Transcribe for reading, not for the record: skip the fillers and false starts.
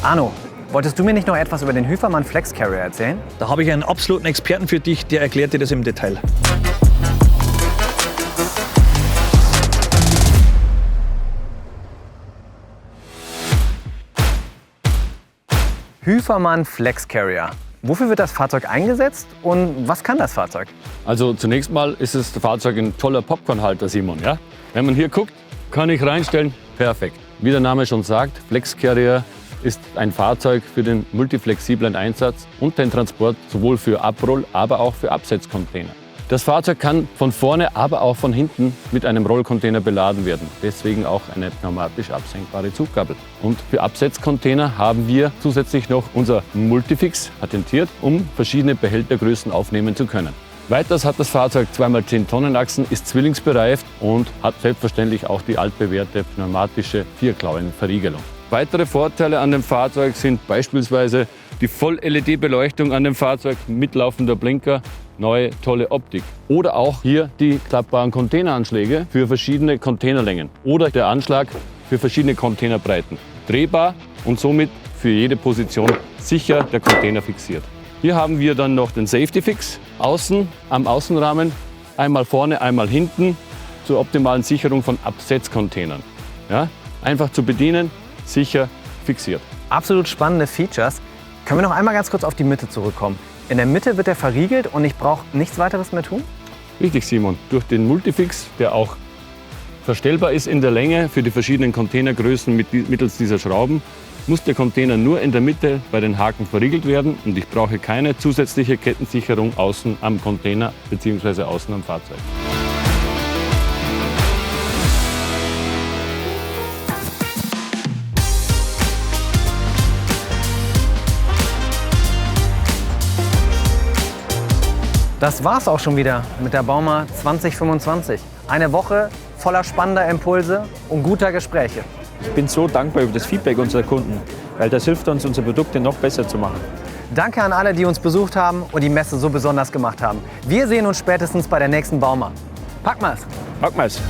Arno, wolltest du mir nicht noch etwas über den Hüfermann Flex Carrier erzählen? Da habe ich einen absoluten Experten für dich, der erklärt dir das im Detail. Hüfermann Flex Carrier. Wofür wird das Fahrzeug eingesetzt und was kann das Fahrzeug? Also zunächst mal ist das Fahrzeug ein toller Popcornhalter, Simon. Ja? Wenn man hier guckt, kann ich reinstellen, perfekt. Wie der Name schon sagt, Flex Carrier ist ein Fahrzeug für den multiflexiblen Einsatz und den Transport sowohl für Abroll-, aber auch für Absetzcontainer. Das Fahrzeug kann von vorne, aber auch von hinten mit einem Rollcontainer beladen werden. Deswegen auch eine pneumatisch absenkbare Zuggabel. Und für Absetzcontainer haben wir zusätzlich noch unser Multifix patentiert, um verschiedene Behältergrößen aufnehmen zu können. Weiters hat das Fahrzeug 2x10 Tonnen Achsen, ist zwillingsbereift und hat selbstverständlich auch die altbewährte pneumatische Vierklauenverriegelung. Weitere Vorteile an dem Fahrzeug sind beispielsweise die Voll-LED-Beleuchtung an dem Fahrzeug, mitlaufender Blinker, neue tolle Optik. Oder auch hier die klappbaren Containeranschläge für verschiedene Containerlängen oder der Anschlag für verschiedene Containerbreiten. Drehbar und somit für jede Position sicher der Container fixiert. Hier haben wir dann noch den Safety Fix außen am Außenrahmen, einmal vorne, einmal hinten zur optimalen Sicherung von Absetzcontainern. Ja, einfach zu bedienen, sicher fixiert. Absolut spannende Features. Können wir noch einmal ganz kurz auf die Mitte zurückkommen? In der Mitte wird er verriegelt und ich brauche nichts weiteres mehr tun? Richtig, Simon. Durch den Multifix, der auch verstellbar ist in der Länge für die verschiedenen Containergrößen mittels dieser Schrauben, muss der Container nur in der Mitte bei den Haken verriegelt werden und ich brauche keine zusätzliche Kettensicherung außen am Container bzw. außen am Fahrzeug. Das war's auch schon wieder mit der Bauma 2025. Eine Woche voller spannender Impulse und guter Gespräche. Ich bin so dankbar über das Feedback unserer Kunden, weil das hilft uns, unsere Produkte noch besser zu machen. Danke an alle, die uns besucht haben und die Messe so besonders gemacht haben. Wir sehen uns spätestens bei der nächsten Bauma. Packen wir's! Packen wir's!